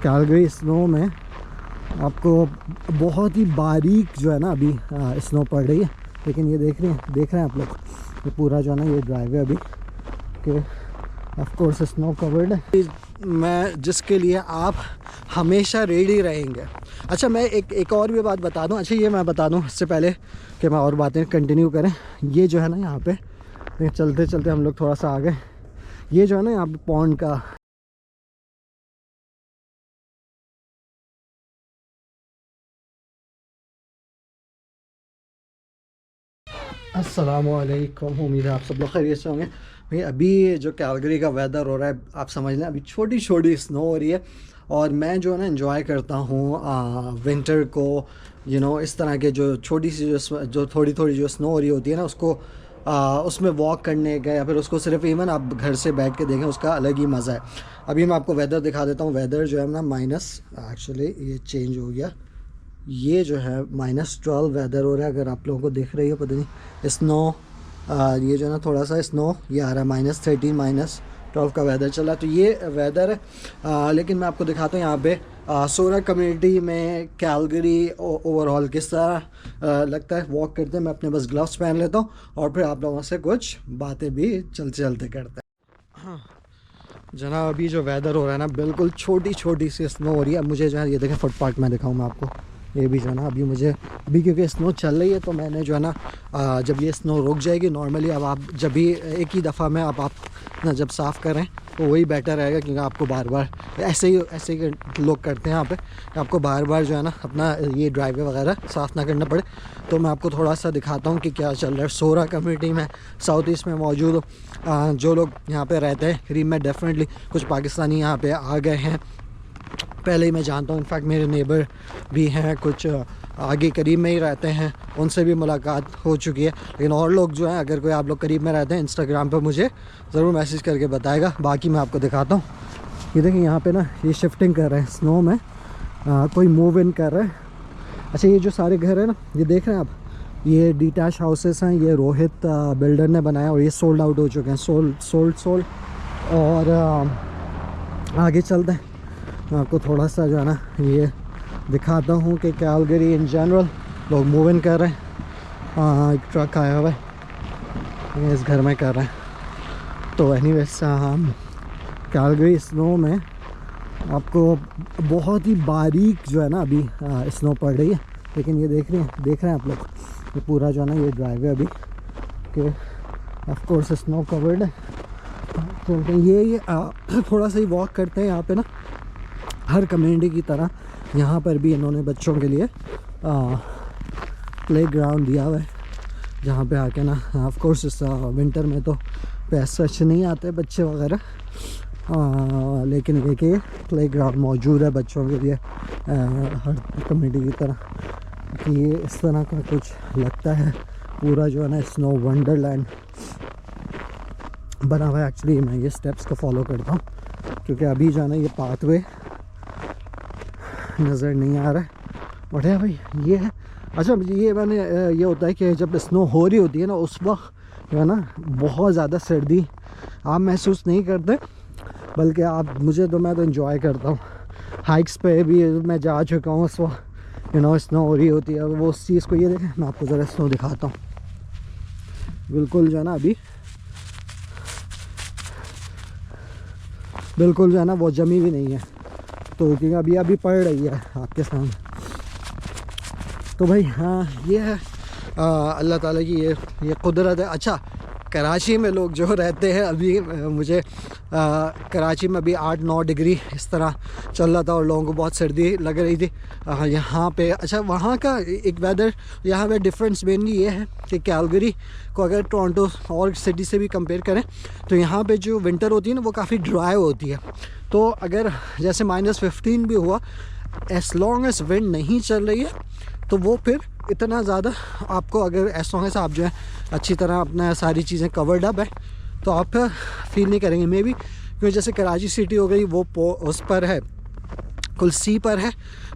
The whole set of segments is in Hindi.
कैलगरी स्नो में आपको बहुत ही बारीक जो है ना अभी स्नो पड़ रही है, लेकिन ये देख रहे हैं आप लोग, ये पूरा जो है ना ये ड्राइव है अभी कि ऑफ कोर्स स्नो कवर्ड है, मैं जिसके लिए आप हमेशा रेडी रहेंगे। अच्छा, मैं एक और भी बात बता दूं। अच्छा, ये मैं बता दूं इससे पहले कि मैं और बातें कंटिन्यू करें। ये जो है ना यहाँ पे चलते चलते हम लोग थोड़ा सा आ गए। ये जो है ना यहाँ पे पॉन्ड का अस्सलामुअलैकुम, उम्मीद है आप सब लोग खैरियत से होंगे। भाई अभी जो कैलगरी का वेदर हो रहा है, आप समझ लें अभी छोटी छोटी स्नो हो रही है, और मैं जो है ना एंजॉय करता हूँ विंटर को। इस तरह के जो छोटी सी जो थोड़ी थोड़ी जो स्नो हो रही होती है ना, उसको उसमें वॉक करने का, या फिर उसको सिर्फ इवन आप घर से बैठ के देखें, उसका अलग ही मज़ा है। अभी मैं आपको वेदर दिखा देता हूँ। वेदर जो है ना एक्चुअली ये चेंज हो गया, ये जो है -12 वेदर हो रहा है। अगर आप लोगों को दिख रही हो, पता नहीं स्नो, ये जो है ना थोड़ा सा स्नो ये आ रहा है, -13 -12 का वेदर चला। तो ये वेदर है। लेकिन मैं आपको दिखाता हूँ यहाँ पे सोरा कम्युनिटी में कैलगरी ओवरऑल किस तरह लगता है वॉक करते हैं। मैं अपने बस ग्लव्स पहन लेता हूँ और फिर आप लोगों से कुछ बातें भी चलते चलते करते हैं। हाँ जनाब, अभी जो वेदर हो रहा है ना, बिल्कुल छोटी छोटी सी स्नो हो रही है। मुझे जो है ये देखें, फुटपाथ में दिखाऊँ मैं आपको, ये भी जो है ना अभी मुझे अभी क्योंकि स्नो चल रही है, तो मैंने जो है ना जब ये स्नो रुक जाएगी, नॉर्मली अब आप जब भी एक ही दफ़ा में अब आप ना जब साफ़ करें तो वही बेटर रहेगा, क्योंकि आपको बार बार ऐसे ही लोग करते हैं यहाँ पे, आपको बार बार जो है ना अपना ये ड्राइवे वगैरह साफ़ ना करना पड़े। तो मैं आपको थोड़ा सा दिखाता हूँ कि क्या चल रहा है सोरा कम्युनिटी में, साउथ ईस्ट में मौजूद जो लोग यहाँ पे रहते हैं। करीब में डेफिनेटली कुछ पाकिस्तानी यहाँ पे आ गए हैं, पहले ही मैं जानता हूँ। इनफैक्ट मेरे नेबर भी हैं, कुछ आगे करीब में ही रहते हैं, उनसे भी मुलाकात हो चुकी है। लेकिन और लोग जो हैं, अगर कोई आप लोग करीब में रहते हैं, इंस्टाग्राम पे मुझे ज़रूर मैसेज करके बताएगा। बाकी मैं आपको दिखाता हूँ। ये देखिए यहाँ पे ना ये शिफ्टिंग कर रहे हैं स्नो में, कोई मूव इन कर रहा है। अच्छा, ये जो सारे घर हैं ना, ये देख रहे हैं आप, ये डिटैच हाउसेस हैं, ये रोहित बिल्डर ने बनाया, और ये सोल्ड आउट हो चुके हैं, सोल्ड। और आगे चलते हैं, मैं आपको थोड़ा सा जो है ना ये दिखाता हूँ कि कैलगरी इन जनरल लोग मूव इन कर रहे हैं। एक ट्रक आया हुआ है, ये इस घर में कर रहे हैं। तो एनीवेज हम कैलगरी स्नो में आपको बहुत ही बारीक जो है ना अभी स्नो पड़ रही है, लेकिन ये देख रहे हैं आप लोग, ये पूरा जो है ना ये ड्राइव है अभी कि ऑफ कोर्स स्नो कवर्ड है। तो ये थोड़ा सा ही वॉक करते हैं यहाँ पे ना, हर कम्युनिटी की तरह यहाँ पर भी इन्होंने बच्चों के लिए प्ले ग्राउंड दिया हुआ है, जहाँ पे आके ना ऑफ कोर्स इस विंटर में तो पैसे अच्छे नहीं आते बच्चे वगैरह, लेकिन देखिए प्ले ग्राउंड मौजूद है बच्चों के लिए हर कम्युनिटी की तरह। कि ये इस तरह का कुछ लगता है पूरा जो है ना स्नो वंडरलैंड बना हुआ है। एक्चुअली मैं ये स्टेप्स को फॉलो करता हूँ, क्योंकि अभी जो है ना ये पाथवे नज़र नहीं आ रहा है। बढ़िया भाई, ये है। अच्छा, ये मैंने ये होता है कि जब स्नो हो रही होती है ना, उस वक्त जो है ना बहुत ज़्यादा सर्दी आप महसूस नहीं करते, बल्कि मैं तो एंजॉय करता हूँ। हाइक्स पे भी मैं जा चुका हूँ, उस वक्त स्नो हो रही होती है, वो उस चीज़ को। ये देखें, मैं आपको ज़रा स्नो दिखाता हूँ, बिल्कुल जो है ना अभी बिल्कुल जो है ना वो जमी भी नहीं है, तो क्योंकि अभी पड़ रही है आपके सामने। तो भाई हाँ, ये है अल्लाह ताला की ये कुदरत है। अच्छा, कराची में लोग जो रहते हैं, अभी मुझे कराची में अभी 8-9 डिग्री इस तरह चल रहा था, और लोगों को बहुत सर्दी लग रही थी यहाँ पे। अच्छा, वहाँ का एक वेदर यहाँ पे डिफरेंस मेनली ये है कि कैलगरी को अगर टोरंटो और सिटी से भी कंपेयर करें, तो यहाँ पे जो विंटर होती है ना, वो काफ़ी ड्राई होती है। तो अगर जैसे -15 भी हुआ, एस लॉन्ग एस विंड नहीं चल रही है, तो वो फिर इतना ज़्यादा आपको, अगर एस लॉन्ग एस आप जो है अच्छी तरह अपना सारी चीज़ें कवर्ड अप है, तो आप फील नहीं करेंगे। मे बी क्योंकि जैसे कराची सिटी हो गई, वो उस पर है, कुल सी पर है,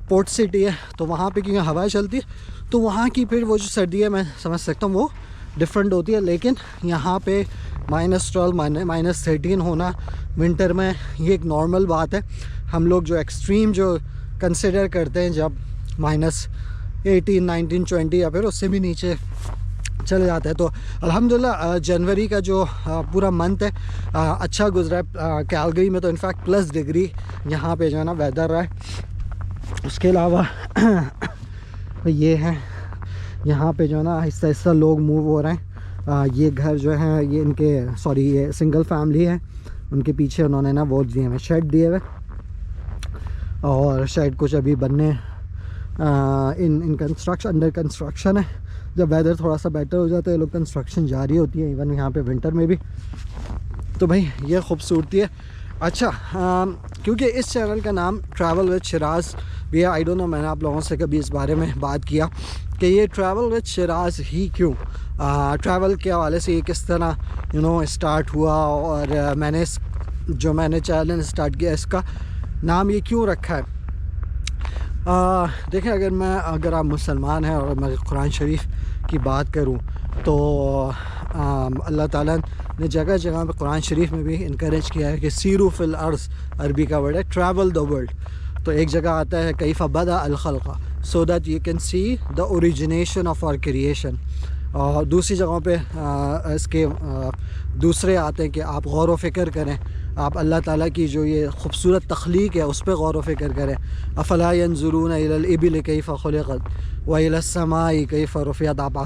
पोर्ट सिटी है, तो वहाँ पे क्योंकि हवा चलती है, तो वहाँ की फिर वो जो सर्दी है, मैं समझ सकता हूँ वो डिफरेंट होती है। लेकिन यहाँ पे -12 -13 होना विंटर में ये एक नॉर्मल बात है। हम लोग जो एक्सट्रीम जो कंसिडर करते हैं जब -18, 19, 20 या फिर उससे भी नीचे चले जाते हैं। तो अल्हम्दुलिल्लाह जनवरी का जो पूरा मंथ है अच्छा गुजरा है। कैलगरी में तो इनफैक्ट +डिग्री यहाँ पे जो है ना वेदर रहा है। उसके अलावा ये है यहाँ पे जो है ना आहिस्ता आहिस्ता लोग मूव हो रहे हैं। ये घर जो है ये इनके सॉरी ये सिंगल फैमिली है, उनके पीछे उन्होंने ना वो दिए हुए शेड दिए हुए, और शेड कुछ अभी बनने इन कंस्ट्रक्शन अंडर कंस्ट्रक्शन है। जब वेदर थोड़ा सा बेटर हो जाता है लोग कंस्ट्रक्शन जारी होती है, इवन यहाँ पे विंटर में भी। तो भाई ये खूबसूरती है। अच्छा क्योंकि इस चैनल का नाम ट्रैवल विद शिराज भी है, आई डोंट नो मैंने आप लोगों से कभी इस बारे में बात किया कि ये ट्रैवल विद शिराज ही क्यों, ट्रैवल के हवाले से ये किस तरह स्टार्ट हुआ, और मैंने चैनल स्टार्ट किया इसका नाम ये क्यों रखा है। देखें अगर आप मुसलमान हैं और मैं कुरान शरीफ की बात करूं तो अल्लाह ताला ने जगह जगह पे कुरान शरीफ में भी इनकरेज किया है कि सीरू फिल अर्ज़, अरबी का वर्ड है ट्रैवल द वर्ल्ड। तो एक जगह आता है कैफ़ बदा अल खल्क़, so that you can see the origination of our creation. और दूसरी जगहों पे इसके दूसरे आते हैं कि आप गौर व फ़िक्र करें, आप अल्लाह ताला की जो ये ख़ूबसूरत तख्लीक है उस पर गौर व फ़िक्र करें। अफ़ला यंज़ुरून इलल इबिल कैफ़ ख़ुलिक़त व इलस समाई कैफ़ रुफ़िअत, आप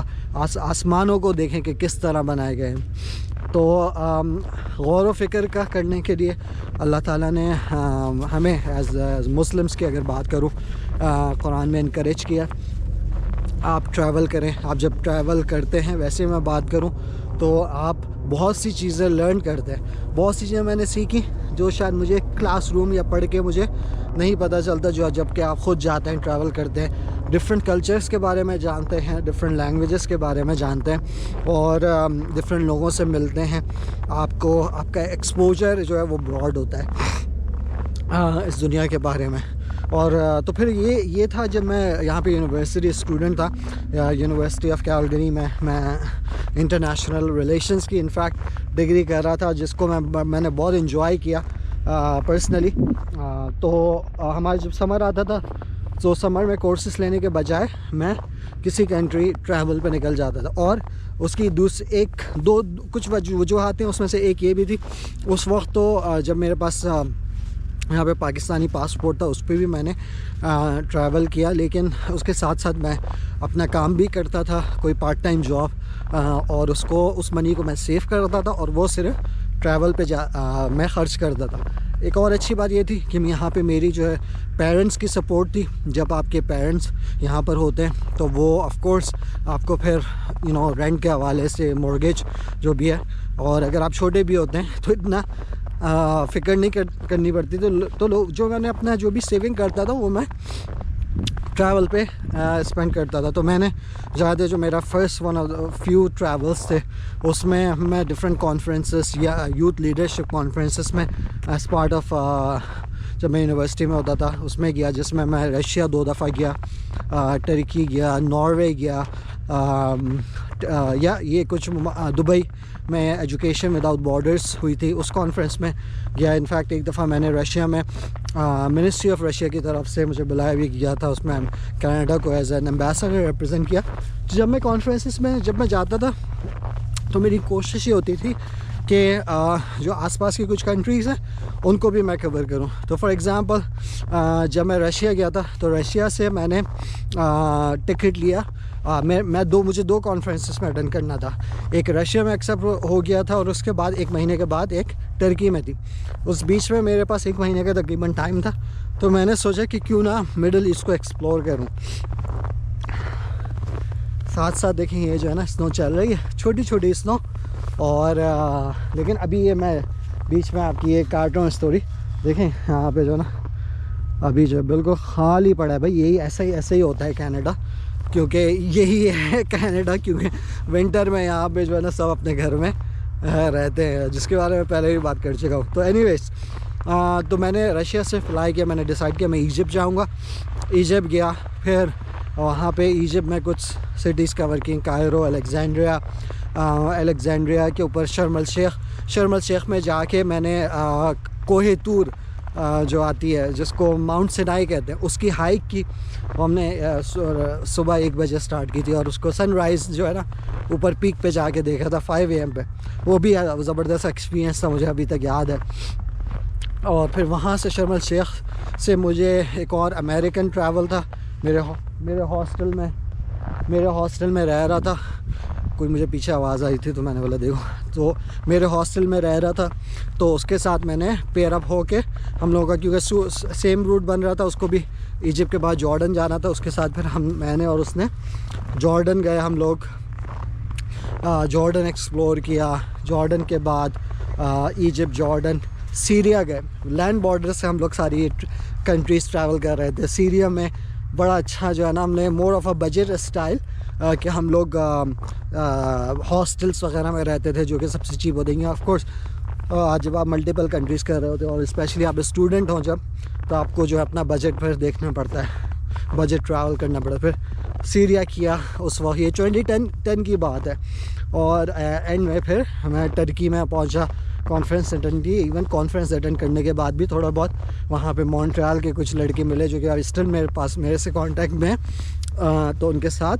आसमानों को देखें कि किस तरह बनाए गए हैं। तो गौर व फ़िक्र का करने के लिए अल्लाह ताला ने हमें एज़ मुस्लिम्स की अगर बात करूँ कुरान में इनकरेज किया आप ट्रैवल करें। आप जब ट्रैवल करते हैं, वैसे मैं बात करूं तो आप बहुत सी चीज़ें लर्न करते हैं। बहुत सी चीज़ें मैंने सीखी जो शायद मुझे क्लासरूम या पढ़ के मुझे नहीं पता चलता, जो जबकि आप ख़ुद जाते हैं ट्रैवल करते हैं, डिफरेंट कल्चर्स के बारे में जानते हैं, डिफरेंट लैंग्वेजेस के बारे में जानते हैं, और डिफरेंट लोगों से मिलते हैं। आपका एक्सपोजर जो है वो ब्रॉड होता है इस दुनिया के बारे में। और तो फिर ये था जब मैं यहाँ पे यूनिवर्सिटी स्टूडेंट था, यूनिवर्सिटी ऑफ कैलगरी में मैं इंटरनेशनल रिलेशंस की इनफैक्ट डिग्री कर रहा था, जिसको मैंने बहुत इन्जॉय किया पर्सनली। तो हमारा जब समर आता था तो समर में कोर्सेस लेने के बजाय मैं किसी कंट्री ट्रैवल पे निकल जाता था, और उसकी कुछ वजूहात हैं, उसमें से एक ये भी थी उस वक्त तो जब मेरे पास यहाँ पे पाकिस्तानी पासपोर्ट था, उस पर भी मैंने ट्रैवल किया, लेकिन उसके साथ साथ मैं अपना काम भी करता था, कोई पार्ट टाइम जॉब, और उस मनी को मैं सेव करता था और वो सिर्फ ट्रैवल पे मैं ख़र्च करता था। एक और अच्छी बात ये थी कि यहाँ पे मेरी जो है पेरेंट्स की सपोर्ट थी। जब आपके पेरेंट्स यहाँ पर होते हैं तो वो ऑफ कोर्स आपको फिर रेंट के हवाले से मॉर्गेज जो भी है, और अगर आप छोटे भी होते हैं तो इतना फ़िक्र नहीं करनी पड़ती। तो लोग जो मैंने अपना जो भी सेविंग करता था वो मैं ट्रैवल पे स्पेंड करता था। तो मैंने ज़्यादा जो मेरा first one of few travels थे उसमें मैं डिफरेंट कॉन्फ्रेंसेस या यूथ लीडरशिप कॉन्फ्रेंसेस में एज़ पार्ट ऑफ जब मैं यूनिवर्सिटी में होता था उसमें गया, जिसमें मैं रशिया 2 दफ़ा गया, टर्की गया, नॉर्वे गया, या ये कुछ दुबई में एजुकेशन विदाउट बॉर्डर्स हुई थी, उस कॉन्फ्रेंस में गया। इनफैक्ट एक दफ़ा मैंने रशिया में मिनिस्ट्री ऑफ रशिया की तरफ से मुझे बुलाया भी गया था, उसमें कनाडा को एज एन एम्बेसडर रिप्रेजेंट किया। तो जब मैं कॉन्फ्रेंसेस में जब मैं जाता था तो मेरी कोशिश ये होती थी कि जो आसपास की कुछ कंट्रीज़ हैं उनको भी मैं कवर करूं। तो फॉर एग्ज़ाम्पल जब मैं रशिया गया था तो रशिया से मैंने टिकट लिया। मुझे 2 कॉन्फ्रेंसेस में अटेंड करना था, एक रशिया में एक्सेप्ट हो गया था और उसके बाद 1 महीने के बाद एक टर्की में थी। उस बीच में मेरे पास 1 महीने का तकरीबन टाइम था, तो मैंने सोचा कि क्यों ना मिडल ईस्ट को एक्सप्लोर करूं। साथ साथ देखें ये जो है ना स्नो चल रही है, छोटी छोटी स्नो, और लेकिन अभी ये मैं बीच में आपकी ये काट रहा हूँ स्टोरी। देखें यहाँ पे जो ना अभी जो बिल्कुल खाली पड़ा है। भाई यही ऐसा ही होता है कनाडा, क्योंकि यही है कनाडा, क्योंकि विंटर में यहाँ पे जो है ना सब अपने घर में रहते हैं, जिसके बारे में पहले भी बात कर चुका हूँ। तो एनीवेज तो मैंने रशिया से फ्लाई किया, मैंने डिसाइड किया मैं इजिप्ट जाऊँगा। इजिप्ट गया, फिर वहाँ पे इजिप्ट में कुछ सिटीज़ कवर की, कायरो, अलेक्जेंड्रिया के ऊपर शर्म अल शेख में जाके मैंने कोहे तूर जो आती है जिसको माउंट सिनाई कहते हैं, उसकी हाइक की वो हमने सुबह 1 बजे स्टार्ट की थी, और उसको सनराइज़ जो है ना ऊपर पीक पे जाके देखा था 5 AM पे। वो भी ज़बरदस्त एक्सपीरियंस था, मुझे अभी तक याद है। और फिर वहाँ से शर्म शेख से मुझे एक और अमेरिकन ट्रैवल था। मेरे हॉस्टल में रह रहा था कोई, मुझे पीछे आवाज़ आई थी तो मैंने बोला देखो, तो मेरे हॉस्टल में रह रहा था, तो उसके साथ मैंने पेयर अप होके हम लोगों का, क्योंकि सेम रूट बन रहा था, उसको भी इजिप्ट के बाद जॉर्डन जाना था, उसके साथ फिर मैंने और उसने जॉर्डन गए हम लोग। जॉर्डन एक्सप्लोर किया, जॉर्डन के बाद इजिप्ट, जॉर्डन, सीरिया गए। लैंड बॉर्डर से हम लोग सारी कंट्रीज़ ट्रैवल कर रहे थे। सीरिया में बड़ा अच्छा जो है ना, हमने more of a budget style कि हम लोग हॉस्टल्स वगैरह में रहते थे जो कि सबसे चीप होते हैं। ऑफकोर्स जब आप मल्टीपल कंट्रीज़ कर रहे होते हो और स्पेशली आप स्टूडेंट हो जब, तो आपको जो है अपना बजट फिर देखना पड़ता है, बजट ट्रैवल करना पड़ता है। फिर सीरिया किया उस वक्त, ये 2010 की बात है। और एंड में फिर मैं टर्की में पहुंचा, कॉन्फ्रेंस अटेंड की। इवन कॉन्फ्रेंस अटेंड करने के बाद भी थोड़ा बहुत वहाँ पे मॉन्ट्रियल के कुछ लड़के मिले जो कि अब स्टिल मेरे से कांटेक्ट में, तो उनके साथ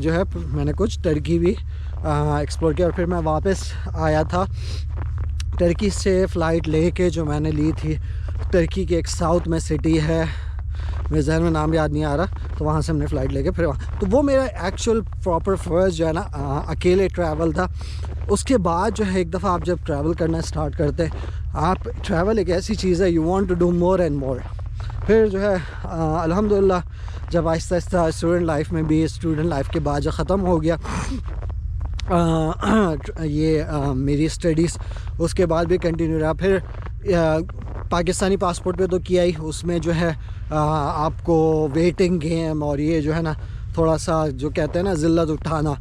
जो है मैंने कुछ टर्की भी एक्सप्लोर किया। और फिर मैं वापस आया था टर्की से फ़्लाइट लेके, जो मैंने ली थी टर्की के एक साउथ में सिटी है, मेरे जहन में नाम याद नहीं आ रहा, तो वहाँ से हमने फ़्लाइट लेके फिर वहाँ, तो वो मेरा एक्चुअल प्रॉपर फर्स्ट जो है ना अकेले ट्रैवल था। उसके बाद जो है एक दफ़ा आप जब ट्रैवल करना स्टार्ट करते हैं, आप ट्रैवल एक ऐसी चीज़ है, you want to do more and more. फिर जो है अल्हम्दुलिल्लाह जब आहिस्ता आहिस्ता स्टूडेंट लाइफ के बाद जो ख़त्म हो गया मेरी स्टडीज़, उसके बाद भी कंटिन्यू रहा। फिर पाकिस्तानी पासपोर्ट पे तो किया ही, उसमें जो है आपको वेटिंग गेम और ये जो है ना थोड़ा सा जो कहते हैं ना ज़िल्लत उठाना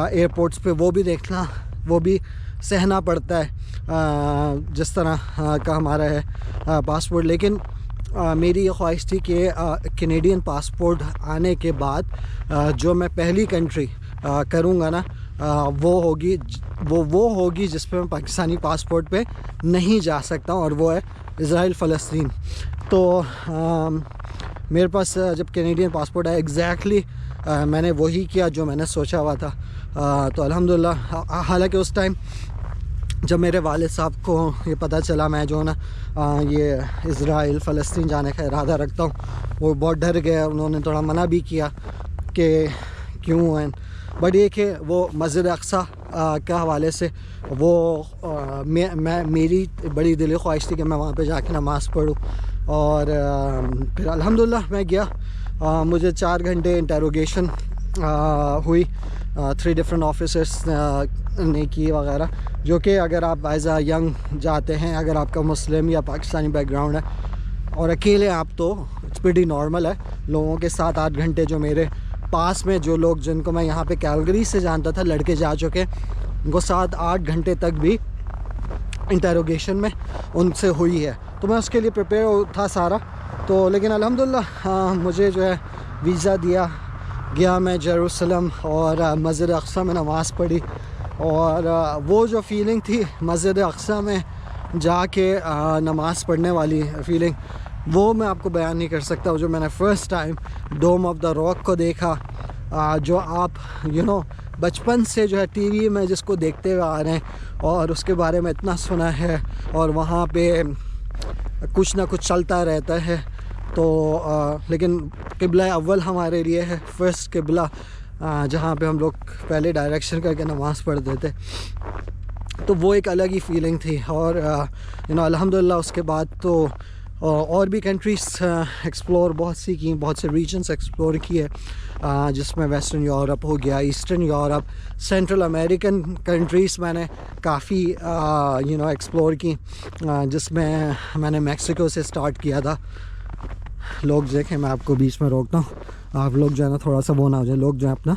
एयरपोर्ट्स पे, वो भी देखना, वो भी सहना पड़ता है जिस तरह का हमारा है पासपोर्ट। लेकिन मेरी ये ख्वाहिश थी कि कैनेडियन पासपोर्ट आने के बाद जो मैं पहली कंट्री करूँगा ना वो होगी जिस पे मैं पाकिस्तानी पासपोर्ट पे नहीं जा सकता हूँ, और वो है इज़राइल फ़लस्तीन। तो मेरे पास जब कैनेडियन पासपोर्ट आया एग्जैक्टली मैंने वही किया जो मैंने सोचा हुआ था। तो अल्हम्दुलिल्लाह, हालांकि उस टाइम जब मेरे वालिद साहब को ये पता चला मैं जो ना ये इज़राइल फ़लस्तीन जाने का इरादा रखता हूँ, वो बहुत डर गए, उन्होंने थोड़ा मना भी किया कि क्यों है। बट ये कि वो मस्जिद अक्सा के हवाले से वो मेरी बड़ी दिली ख्वाहिश थी कि मैं वहाँ पे जाके नमाज़ पढ़ूँ। और फिर अल्हम्दुलिल्लाह मैं गया। मुझे 4 घंटे इंटरोगेशन हुई, 3 डिफरेंट ऑफिसर्स ने की वगैरह, जो कि अगर आप एज आ यंग जाते हैं, अगर आपका मुस्लिम या पाकिस्तानी बैकग्राउंड है और अकेले आप, तो इट्स प्रीटी नॉर्मल है। लोगों के 7-8 घंटे, जो मेरे पास में जो लोग जिनको मैं यहाँ पे कैलगरी से जानता था, लड़के जा चुके, उनको 7-8 घंटे तक भी इंटरोगेशन में उनसे हुई है। तो मैं उसके लिए प्रिपेयर था सारा। तो लेकिन अल्हम्दुलिल्लाह मुझे जो है वीज़ा दिया गया, मैं जेरूसलम और मस्जिद अक्सा में नमाज़ पढ़ी। और वो जो फ़ीलिंग थी मस्जिद अक्सा में जाके नमाज़ पढ़ने वाली फ़ीलिंग, वो मैं आपको बयान नहीं कर सकता। जो मैंने first time dome of the rock को देखा, जो आप बचपन से जो है टीवी में जिसको देखते हुए आ रहे हैं और उसके बारे में इतना सुना है, और वहाँ पे कुछ ना कुछ चलता रहता है। तो लेकिन क़िबला अव्वल हमारे लिए है, फ़र्स्ट क़िबला, जहाँ पे हम लोग पहले डायरेक्शन करके नमाज़ पढ़ते थे। तो वो एक अलग ही फ़ीलिंग थी। और अल्हम्दुलिल्लाह उसके बाद तो और भी कंट्रीज़ एक्सप्लोर बहुत सी की, बहुत से रीजन्स एक्सप्लोर किए, जिसमें वेस्टर्न यूरोप हो गया, eastern Europe, central American countries मैंने काफ़ी एक्सप्लोर की, जिसमें मैंने मैक्सिको से स्टार्ट किया था। लोग देखें, मैं आपको बीच में रोकता हूँ, आप लोग जो है ना थोड़ा सा वो ना हो जाए, लोग जो है अपना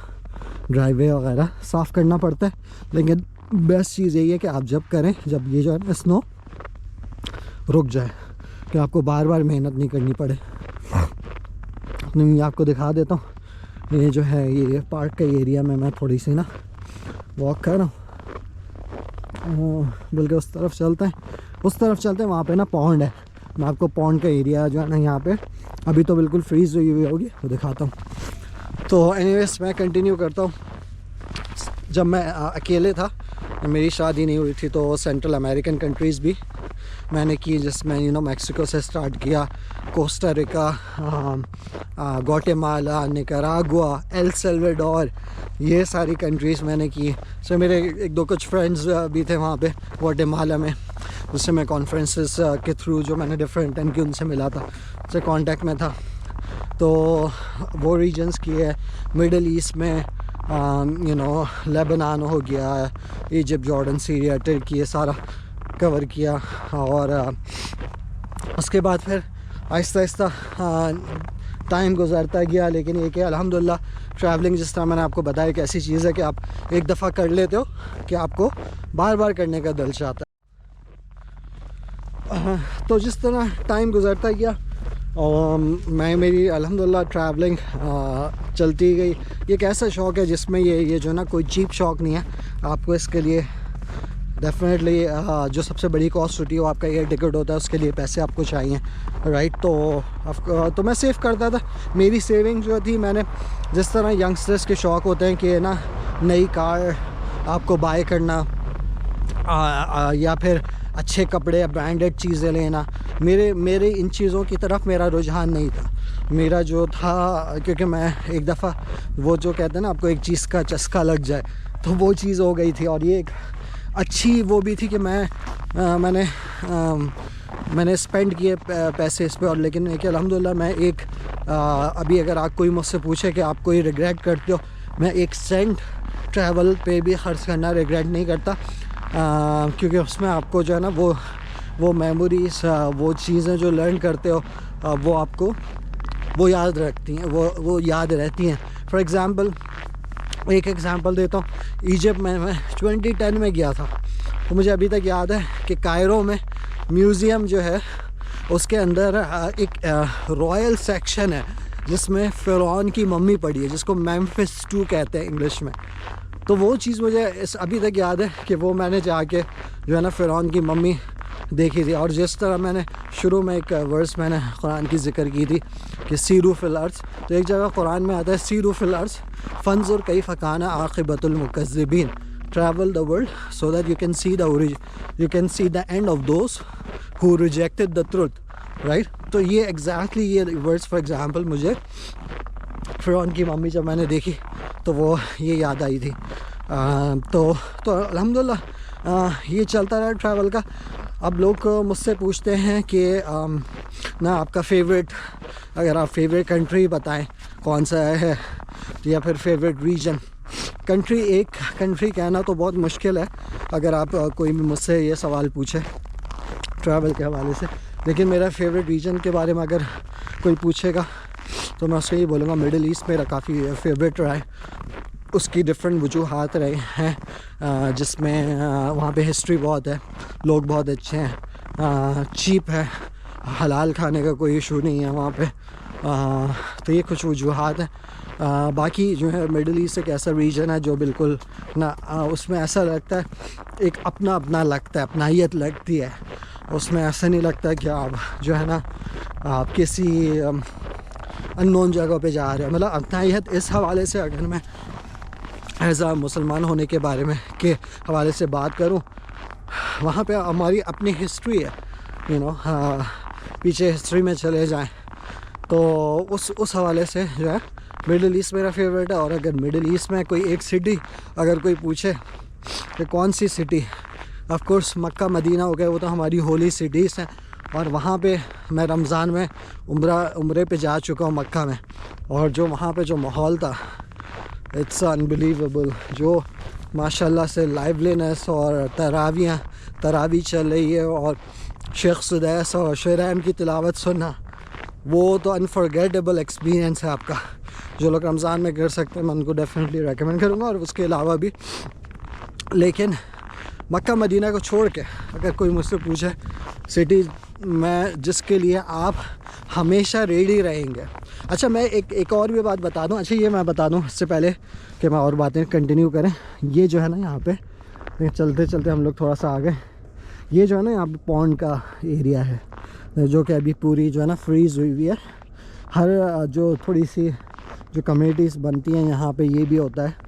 ड्राइववे वगैरह साफ़ करना पड़ता है। लेकिन बेस्ट चीज़ यही है कि आप जब करें, जब ये जो है ना स्नो रुक जाए, कि आपको बार बार मेहनत नहीं करनी पड़े। मैं आपको दिखा देता हूँ, ये जो है ये पार्क का एरिया में मैं थोड़ी सी ना वॉक कर रहा हूँ, बल्कि उस तरफ चलते हैं, वहाँ पे ना पॉन्ड है, मैं आपको पॉन्ड का एरिया जो है ना यहाँ पे अभी तो बिल्कुल फ्रीज हुई हुई होगी, वो दिखाता हूँ। तो एनीवेज मैं कंटिन्यू करता हूँ। जब मैं अकेले था, मेरी शादी नहीं हुई थी, तो सेंट्रल अमेरिकन कंट्रीज़ भी मैंने की, जिसमें मैक्सिको से स्टार्ट किया, Costa Rica, Guatemala, Nicaragua, El Salvador, ये सारी कंट्रीज़ मैंने की। सो मेरे एक दो कुछ फ्रेंड्स भी थे वहाँ पे ग्वाटेमाला में, उससे मैं कॉन्फ्रेंसेस के थ्रू जो मैंने डिफरेंट अटेंड की उनसे मिला था, उससे कांटेक्ट में था। तो वो रीजन्स किए, मिडल ईस्ट में लेबनान हो गया, इजिप्ट, जॉर्डन, सीरिया, टर्की, ये सारा कवर किया। और उसके बाद फिर आहिस्ता आहिस्ता टाइम गुजरता गया। लेकिन ये कि अल्हम्दुलिल्लाह ट्रैवलिंग, जिस तरह मैंने आपको बताया, एक ऐसी चीज़ है कि आप एक दफ़ा कर लेते हो कि आपको बार बार करने का दिल चाहता है। तो जिस तरह टाइम गुजरता गया और मेरी अल्हम्दुलिल्लाह ट्रैवलिंग चलती गई। ये एक ऐसा शौक़ है जिसमें ये जो ना कोई चीप शौक़ नहीं है। आपको इसके लिए डेफिनेटली जो सबसे बड़ी कॉस्ट होती है वो आपका एयर टिकट होता है, उसके लिए पैसे आपको चाहिए, राइट। तो मैं सेव करता था। मेरी सेविंग जो थी, मैंने जिस तरह यंगस्टर्स के शौक़ होते हैं कि ना नई कार आपको बाय करना या फिर अच्छे कपड़े या ब्रांडेड चीज़ें लेना, मेरे इन चीज़ों की तरफ मेरा रुझान नहीं था। मेरा जो था, क्योंकि मैं एक दफ़ा वो जो कहते हैं ना आपको एक चीज़ का चस्का लग जाए, तो वो चीज़ हो गई थी। और ये एक अच्छी वो भी थी कि मैंने स्पेंड किए पैसे इस पे। और लेकिन एक अल्हम्दुलिल्लाह मैं अभी अगर आप कोई मुझसे पूछे कि आप कोई रिग्रेट करते हो, मैं एक सेंट ट्रैवल पे भी ख़र्च करना रिग्रेट नहीं करता, क्योंकि उसमें आपको जो है ना वो मेमोरीज, वो चीज़ें जो लर्न करते हो, वो आपको वो याद रखती हैं, वो याद रहती हैं। फॉर एग्ज़ाम्पल, एक एग्ज़ाम्पल देता हूँ। इजिप्ट में मैं 2010 में गया था, तो मुझे अभी तक याद है कि कायरो में म्यूज़ियम जो है उसके अंदर एक रॉयल सेक्शन है जिसमें फ़िरौन की मम्मी पड़ी है, जिसको मेम्फिस 2 कहते हैं इंग्लिश में। तो वो चीज़ मुझे अभी तक याद है कि वो मैंने जाके जो है ना फ़िरौन की मम्मी देखी थी। और जिस तरह मैंने शुरू में एक वर्स मैंने कुरान की ज़िक्र की थी कि सीरू फिल अर्ज़, तो एक जगह कुरान में आता है सीरू फिल अर्ज़ फंजुर कैफ़ कान आक़िबतुल मुकज़्ज़िबीन, travel the world so that you can see the end of those who rejected the truth, right. तो ये एग्जैक्टली ये वर्ड्स, फॉर एग्ज़ाम्पल, मुझे फ़िरौन की मम्मी जब मैंने देखी तो वो ये याद आई थी। तो अल्हम्दुलिल्लाह ये चलता रहा ट्रैवल का। अब लोग मुझसे पूछते हैं कि ना आपका फेवरेट, अगर आप फेवरेट कंट्री बताएं कौन सा है, या फिर फेवरेट रीजन। एक कंट्री कहना तो बहुत मुश्किल है अगर आप कोई भी मुझसे ये सवाल पूछे ट्रैवल के हवाले से। लेकिन मेरा फेवरेट रीजन के बारे में अगर कोई पूछेगा तो मैं उसको ये बोलूँगा मिडिल ईस्ट मेरा काफ़ी फेवरेट रहा है। उसकी डिफरेंट वजूहात रहे हैं, जिसमें वहाँ पे हिस्ट्री बहुत है, लोग बहुत अच्छे हैं, चीप है, हलाल खाने का कोई इशू नहीं है वहाँ पे। तो ये कुछ वजूहात हैं। बाकी जो है मिडिल ईस्ट एक ऐसा रीजन है जो बिल्कुल ना, उसमें ऐसा लगता है एक अपना लगता है, अपनाहियत लगती है। उसमें ऐसा नहीं लगता कि आप जो है ना आप किसी अननोन जगह पे जा रहे हो। मतलब अपनाहियत इस हवाले से, अगर मैं एज़ आ मुसलमान होने के बारे में के हवाले से बात करूं, वहाँ पे हमारी अपनी हिस्ट्री है, पीछे हिस्ट्री में चले जाएं तो उस हवाले से जो है मिडिल ईस्ट मेरा फेवरेट है। और अगर मिडिल ईस्ट में कोई एक सिटी अगर कोई पूछे कि कौन सी city, of course Mecca Medina हो गया, वो तो हमारी होली सिटीज़ हैं। और वहाँ पे मैं रमज़ान में उम्रे पे जा चुका हूँ मक्का में, और जो वहाँ पे जो माहौल था, इट्स अनबिलीवेबल। जो माशाल्लाह से लाइवलीनेस और तरावी चल रही है, और शेख सुदैस और शेरैन की तिलावत सुनना, वो तो अनफॉरगेटेबल एक्सपीरियंस है आपका। जो लोग रमज़ान में कर सकते हैं मैं उनको डेफिनेटली रेकमेंड करूँगा, और उसके अलावा भी। लेकिन मक्का मदीना को छोड़ के अगर कोई मुझसे पूछे सिटी में जिसके लिए आप हमेशा रेडी रहेंगे। अच्छा, मैं एक और भी बात बता दूं। अच्छा, ये मैं बता दूं इससे पहले कि मैं और बातें कंटिन्यू करें। ये जो है ना, यहाँ पे चलते चलते हम लोग थोड़ा सा आ गए। ये जो है ना, यहाँ पे पॉन्ड का एरिया है, जो कि अभी पूरी जो है ना फ्रीज़ हुई हुई है। हर जो थोड़ी सी जो कम्युनिटीज़ बनती हैं यहाँ पे ये भी होता है।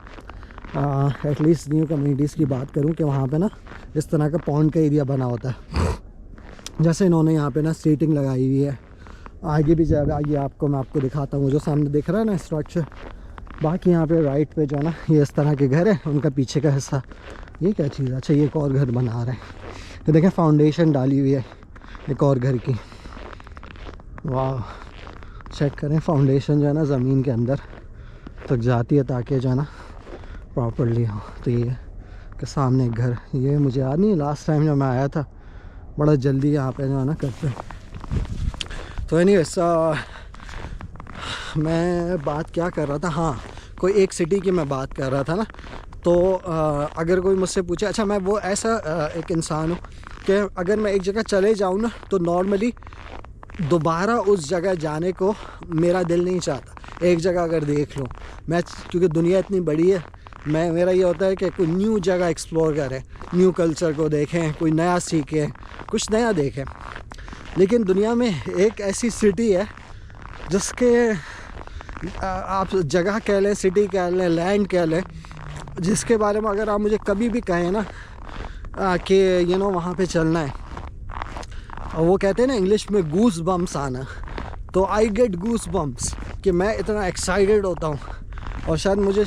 एटलीस्ट न्यू कम्युनिटीज़ की बात करूँ कि वहाँ पे ना इस तरह का पॉन्ड का एरिया बना होता है। जैसे इन्होंने यहाँ पे ना सीटिंग लगाई हुई है। आगे भी जाए, आगे मैं आपको दिखाता हूँ, जो सामने दिख रहा है ना स्ट्रक्चर। बाकी यहाँ पे राइट पे जो है ना ये इस तरह के घर है, उनका पीछे का हिस्सा। ये क्या चीज़ है? अच्छा, ये एक और घर बना रहे हैं। ये देखें, फाउंडेशन डाली हुई है एक और घर की। वाह, चेक करें, फाउंडेशन जो है ना ज़मीन के अंदर तक जाती है ताकि जो है ना प्रॉपरली हो। तो ये के सामने एक घर, ये मुझे याद नहीं, लास्ट टाइम जब मैं आया था बड़ा जल्दी यहाँ पे जो है ना करते हैं। तो एनीवेज, मैं बात क्या कर रहा था, हाँ, कोई एक सिटी की मैं बात कर रहा था ना। तो अगर कोई मुझसे पूछे, अच्छा, मैं वो ऐसा एक इंसान हूँ कि अगर मैं एक जगह चले जाऊँ ना तो नॉर्मली दोबारा उस जगह जाने को मेरा दिल नहीं चाहता। एक जगह अगर देख लूँ मैं, क्योंकि दुनिया इतनी बड़ी है, मेरा ये होता है कि कोई न्यू जगह एक्सप्लोर करें, न्यू कल्चर को देखें, कोई नया सीखें, कुछ नया देखें। लेकिन दुनिया में एक ऐसी सिटी है जिसके आप जगह कह लें, सिटी कह लें, लैंड कह लें, जिसके बारे में अगर आप मुझे कभी भी कहें ना कि वहाँ पे चलना है, और वो कहते हैं ना इंग्लिश में गूस बम्प्स आना, तो आई गेट गूस बम्प्स कि मैं इतना एक्साइटेड होता हूँ। और शायद मुझे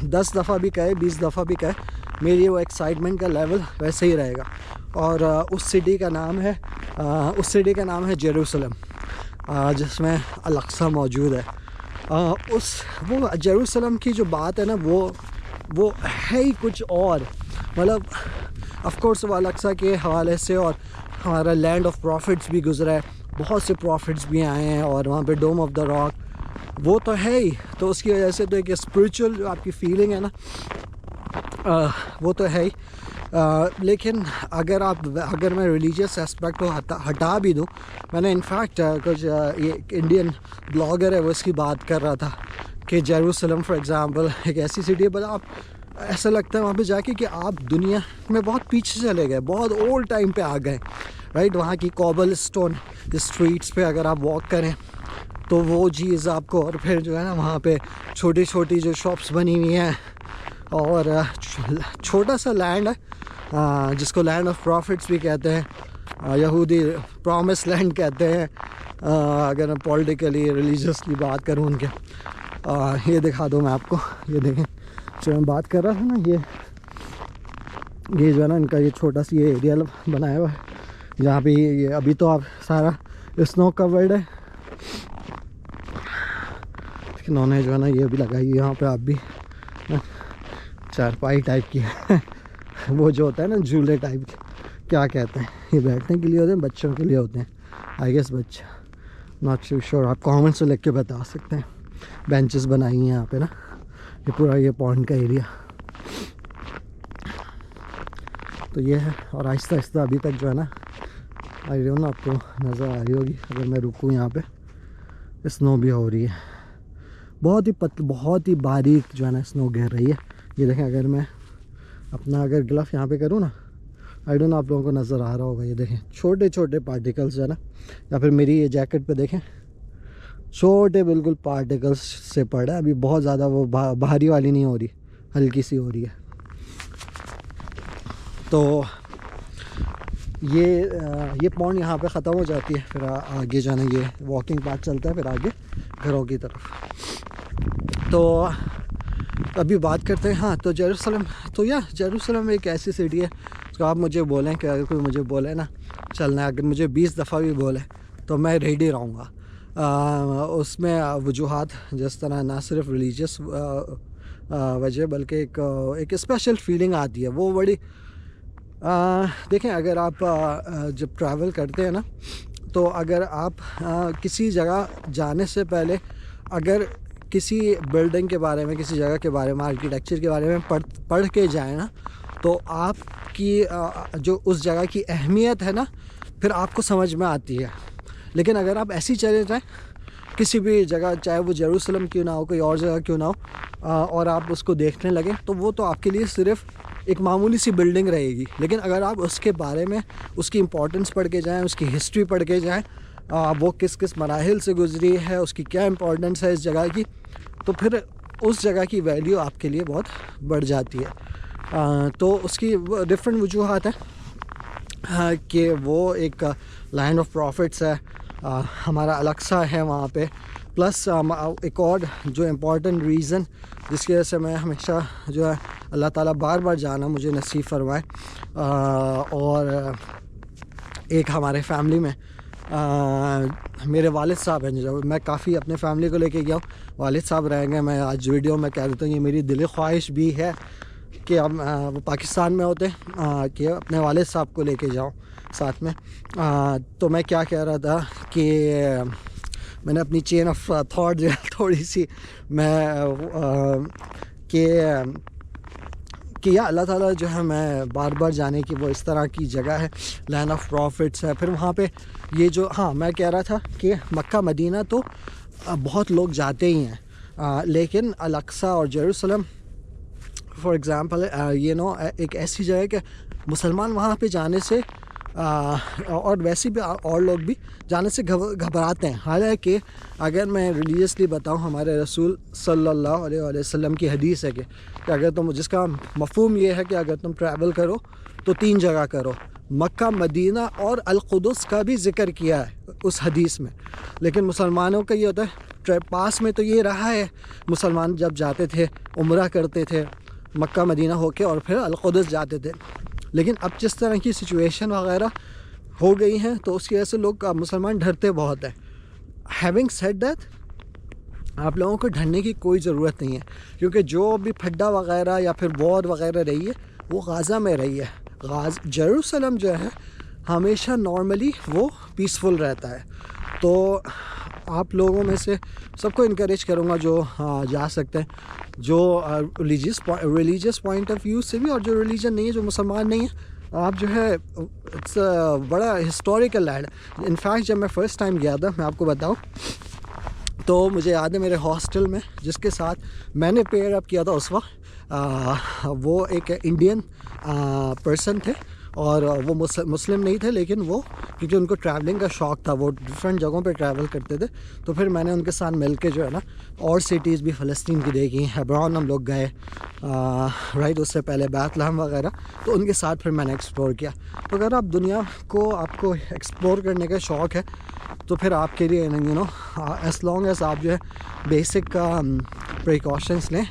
10 दफ़ा भी कहे, 20 दफ़ा भी कहे, मेरी वो एक्साइटमेंट का लेवल वैसे ही रहेगा। और उस सिटी का नाम है जेरूसलम, जिसमें अल-अक्सा मौजूद है। वो जेरूसलम की जो बात है ना, वो है ही कुछ और। मतलब ऑफ कोर्स वो अल-अक्सा के हवाले से, और हमारा लैंड ऑफ प्रॉफिट्स भी गुजरा है, बहुत से प्रॉफिट्स भी आए हैं, और वहाँ पे डोम ऑफ द रॉक वो तो है ही। तो उसकी वजह से तो एक स्पिरिचुअल जो आपकी फीलिंग है ना, वो तो है ही। लेकिन अगर मैं रिलीजियस एस्पेक्ट को हटा भी दूँ, मैंने इनफैक्ट कुछ ये इंडियन ब्लॉगर है वो इसकी बात कर रहा था कि जेरूसलम फॉर एग्ज़ाम्पल एक ऐसी सिटी है, बट आप ऐसा लगता है वहाँ पे जाके कि आप दुनिया में बहुत पीछे चले गए, बहुत ओल्ड टाइम पे आ गए, राइट। वहाँ की कॉबल स्टोन स्ट्रीट्स पे अगर आप वॉक करें तो वो चीज़ आपको, और फिर जो है ना वहाँ पे छोटी छोटी जो शॉप्स बनी हुई हैं, और छोटा सा लैंड है जिसको लैंड ऑफ प्रॉफिट्स भी कहते हैं, यहूदी प्रॉमिस लैंड कहते हैं, अगर मैं पॉलिटिकली रिलीजियसली बात करूँ उनके। ये दिखा दूँ मैं आपको, ये देखें जो मैं बात कर रहा था ना, ये जो है ना इनका ये छोटा सा ये एरिया बनाया हुआ है, जहाँ पे ये अभी तो आप सारा स्नो कवर्ड है, इन्होंने जो है ना ये भी लगाई है यहाँ पे, आप भी चारपाई टाइप की है वो जो होता है ना झूले टाइप के, क्या कहते हैं, ये बैठने के लिए होते हैं, बच्चों के लिए होते हैं आई गेस, बच्चा नॉट टू श्योर, आप कमेंट्स से लिख के बता सकते हैं। बेंचेस बनाई हैं यहाँ पे ना, ये पूरा ये पॉन्ड का एरिया तो ये है। और आहिस्ता आहिस्ता अभी तक जो है ना, आई डोंट नो आपको नज़र आ रही होगी, अगर मैं रुकूँ यहाँ पे स्नो भी हो रही है, बहुत ही बारीक जो है ना स्नो गिर रही है। ये देखें, अगर मैं अपना ग्लव यहाँ पे करूँ ना, आई डोंट नो आप लोगों को नज़र आ रहा होगा, ये देखें छोटे छोटे पार्टिकल्स जो है ना, या फिर मेरी ये जैकेट पे देखें छोटे बिल्कुल पार्टिकल्स से पड़ा है। अभी बहुत ज़्यादा वो भारी वाली नहीं हो रही, हल्की सी हो रही है। तो ये पॉन्ड यहाँ पे ख़त्म हो जाती है, फिर आगे जाना ये वॉकिंग पाथ चलता है, फिर आगे घरों की तरफ। तो अभी बात करते हैं, हाँ, तो जेरूसलम, तो जेरूसलम एक ऐसी सिटी है तो आप मुझे बोलें कि अगर कोई मुझे बोले ना चलना है, अगर मुझे 20 दफ़ा भी बोले तो मैं रेडी रहूँगा। उसमें वजूहात जिस तरह ना सिर्फ रिलीजियस वजह, बल्कि एक स्पेशल फीलिंग आती है, वो बड़ी देखें, अगर आप जब ट्रैवल करते हैं ना, तो अगर आप किसी जगह जाने से पहले अगर किसी बिल्डिंग के बारे में, किसी जगह के बारे में, आर्किटेक्चर के बारे में पढ़ के जाए ना, तो आपकी जो उस जगह की अहमियत है ना, फिर आपको समझ में आती है। लेकिन अगर आप ऐसी चले जाएँ किसी भी जगह, चाहे वो जेरूसलम क्यों ना हो, कोई और जगह क्यों ना हो, और आप उसको देखने लगें, तो वो तो आपके लिए सिर्फ एक मामूली सी बिल्डिंग रहेगी, लेकिन अगर आप उसके बारे में उसकी इम्पोर्टेंस पढ़ के जाएँ, उसकी हिस्ट्री पढ़ के जाएँ, वो किस किस मराहिल से गुजरी है, उसकी क्या इम्पोर्टेंस है इस जगह की, तो फिर उस जगह की वैल्यू आपके लिए बहुत बढ़ जाती है। तो उसकी डिफरेंट वजूहात हैं कि वो एक लैंड ऑफ प्रॉफिट्स है, हमारा अलक्सा है वहाँ पे, प्लस एक और जो इम्पोर्टेंट रीज़न जिसकी वजह से मैं हमेशा जो है अल्लाह ताला बार बार जाना मुझे नसीब फरमाए, और एक हमारे फैमिली में मेरे वालिद साहब हैं, जो मैं काफ़ी अपने फैमिली को लेके गया हूँ, वालिद साहब रह गए। मैं आज वीडियो में कह देता हूँ, ये मेरी दिली ख्वाहिश भी है कि अब वो पाकिस्तान में होते कि अपने वालिद साहब को लेके जाऊँ साथ में। तो मैं क्या कह रहा था कि मैंने अपनी चेन ऑफ थॉट जो है थोड़ी सी मैं कि या अल्लाह ताला जो है मैं बार बार जाने की वो इस तरह की जगह है, लैंड ऑफ प्रॉफिट्स है। फिर वहाँ पे ये जो, हाँ मैं कह रहा था कि मक्का मदीना तो बहुत लोग जाते ही हैं, लेकिन अल-अक़सा और जेरूसलम फॉर एग्ज़ाम्पल एक ऐसी जगह है कि मुसलमान वहाँ पे जाने से और वैसे भी और लोग भी जाने से घबराते हैं। हालांकि अगर मैं रिलीजियसली बताऊं, हमारे रसूल सल्लल्लाहु अलैहि वसल्लम की हदीस है कि अगर तुम, जिसका मफ़हूम ये है कि अगर तुम ट्रैवल करो तो 3 जगह करो, मक्का मदीना और अल-कुदस का भी ज़िक्र किया है उस हदीस में। लेकिन मुसलमानों का ये होता है, पास में तो ये रहा है, मुसलमान जब जाते थे उम्रा करते थे मक्का मदीना होके और फिर अल-कुदस जाते थे, लेकिन अब जिस तरह की सिचुएशन वगैरह हो गई हैं तो उसकी वजह से लोग मुसलमान डरते बहुत हैं। हैविंग सेड दैट, आप लोगों को डरने की कोई ज़रूरत नहीं है, क्योंकि जो भी फड्डा वगैरह या फिर वॉर वगैरह रही है वो गाज़ा में रही है। जेरूसलम जो है हमेशा नॉर्मली वो पीसफुल रहता है। तो आप लोगों में से सबको इनकरेज करूँगा जो जा सकते हैं, जो रिलीजियस पॉइंट ऑफ व्यू से भी और जो रिलीजन नहीं है, जो मुसलमान नहीं है, आप जो है इट्स बड़ा हिस्टोरिकल लैंड। इनफैक्ट जब मैं फ़र्स्ट टाइम गया था, मैं आपको बताऊं, तो मुझे याद है मेरे हॉस्टल में जिसके साथ मैंने पेयर अप किया था उस वक्त, वो एक इंडियन पर्सन थे और वो मुस्लिम नहीं थे, लेकिन वो क्योंकि उनको ट्रैवलिंग का शौक़ था, वो डिफरेंट जगहों पे ट्रैवल करते थे, तो फिर मैंने उनके साथ मिल के जो है ना और सिटीज़ भी फ़लस्तीन की देखी, हेब्रोन हम लोग गए, राइट, उससे पहले बैतलहम वगैरह, तो उनके साथ फिर मैंने एक्सप्लोर किया। तो अगर आप दुनिया को आपको एक्सप्लोर करने का शौक़ है तो फिर आपके लिए एज लॉन्ग एज आप जो है बेसिक प्रिकॉशंस लें,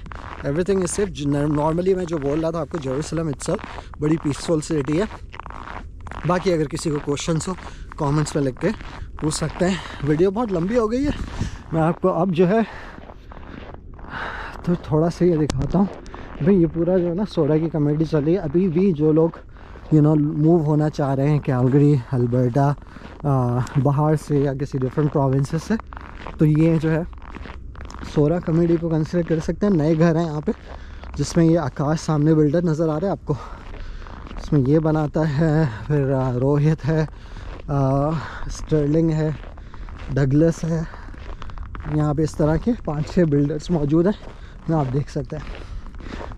एवरीथिंग इज सेफ। नॉर्मली मैं जो बोल रहा था आपको, जेरूसलम इटसेल्फ बड़ी पीसफुल सिटी है। बाकी अगर किसी को क्वेश्चंस हो कमेंट्स में लिख के पूछ सकते हैं। वीडियो बहुत लंबी हो गई है, मैं आपको अब जो है तो थोड़ा सा ये दिखाता हूँ। भाई ये पूरा जो है ना सोडा की कमेटी चल रही है। अभी भी जो लोग मूव होना चाह रहे हैं कैलगरी, अल्बर्टा, बाहर से या किसी डिफरेंट प्रोविंसेस से, तो ये जो है सोरा कमेटी को कंसिडर कर सकते हैं। नए घर हैं यहाँ पे, जिसमें ये आकाश सामने बिल्डर नज़र आ रहा है आपको, इसमें ये बनाता है, फिर रोहित है, स्टर्लिंग है, डगलस है, यहाँ पे इस तरह के 5-6 बिल्डर्स मौजूद हैं, आप देख सकते हैं।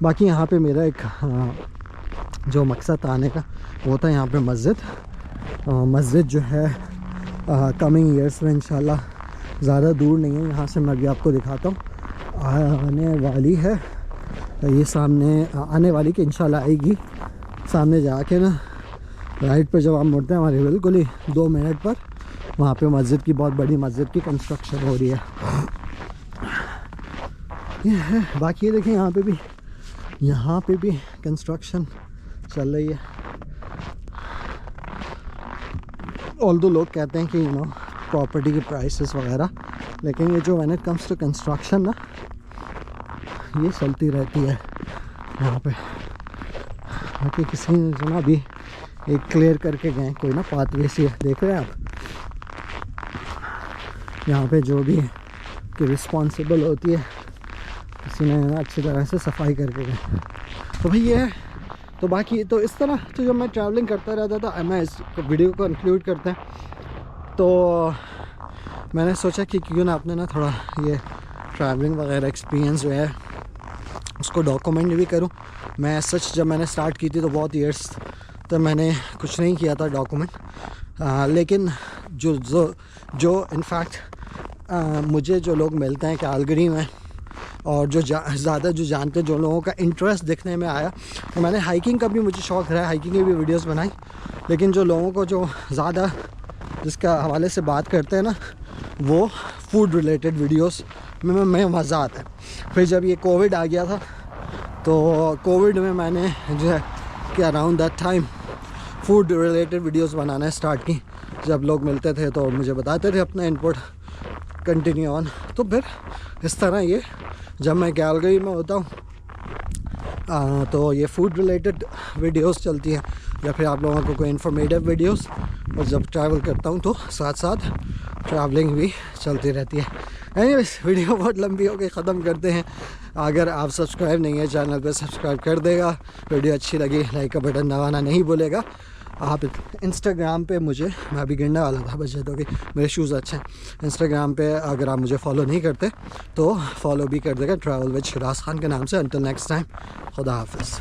बाकी यहाँ पे मेरा एक जो मकसद आने का वो था, यहाँ पे मस्जिद जो है कमिंग ईयर्स में इंशाल्लाह ज़्यादा दूर नहीं है, यहाँ से मैं भी आपको दिखाता हूँ, आने वाली है। ये सामने आने वाली कि इंशाल्लाह आएगी। सामने जाके ना राइट पर जब आप मुड़ते हैं, हमारे बिल्कुल ही 2 मिनट पर वहाँ पे मस्जिद की, बहुत बड़ी मस्जिद की कंस्ट्रक्शन हो रही है। ये है। बाकी ये देखें यहाँ पे भी कंस्ट्रक्शन चल रही है। ऑल्दो लोग कहते हैं कि प्रॉपर्टी की प्राइसेस वगैरह, लेकिन ये जो when it comes to construction ना, ये चलती रहती है यहाँ पे। बाकी किसी ने जो ना अभी एक क्लियर करके गए, कोई ना पाथवे सी है, देख रहे हैं आप, यहाँ पे जो भी कि रिस्पॉन्सिबल होती है, किसी ने अच्छी तरह से सफाई करके गए। तो भाई ये है। तो बाकी तो इस तरह तो जब मैं ट्रैवलिंग करता रहता था, मैं इस वीडियो को कंक्लूड करते हैं, तो मैंने सोचा कि क्यों ना अपने ना थोड़ा ये ट्रैवलिंग वगैरह एक्सपीरियंस जो है उसको डॉक्यूमेंट भी करूं। मैं सच जब मैंने स्टार्ट की थी तो बहुत ईयर्स तक मैंने कुछ नहीं किया था डॉक्यूमेंट, लेकिन जो जो जो इनफैक्ट मुझे जो लोग मिलते हैं कैलगरी में और जो ज़्यादा जो जानते हैं, जो लोगों का इंटरेस्ट दिखने में आया, तो मैंने हाइकिंग का भी मुझे शौक़ रहा है, हाइकिंग की भी वीडियोस बनाई, लेकिन जो लोगों को जो ज़्यादा जिसका हवाले से बात करते हैं ना, वो फूड रिलेटेड वीडियोस में मज़ा आता है। फिर जब ये कोविड आ गया था तो कोविड में मैंने जो है कि around that time food related videos banana start की। जब लोग मिलते थे तो मुझे बताते थे अपना इनपुट कंटिन्यू ऑन। तो फिर इस तरह ये जब मैं कैलगरी में होता हूँ तो ये फूड रिलेटेड वीडियोस चलती हैं, या फिर आप लोगों को कोई इन्फॉर्मेटिव वीडियोस, और जब ट्रैवल करता हूँ तो साथ साथ ट्रैवलिंग भी चलती रहती है। एनीवेज, वीडियो बहुत लंबी हो गई, ख़त्म करते हैं। अगर आप सब्सक्राइब नहीं है चैनल पे, सब्सक्राइब कर देगा। वीडियो अच्छी लगी लाइक का बटन दबाना नहीं भूलेगा। आप इंस्टाग्राम पे मुझे, मैं अभी गिरने वाला था बचे तो कि मेरे शूज़ अच्छे हैं। इंस्टाग्राम पे अगर आप मुझे फॉलो नहीं करते तो फॉलो भी कर देगा, ट्रैवल विद शिराज खान के नाम से। अंटिल नेक्स्ट टाइम, खुदा हाफिज़।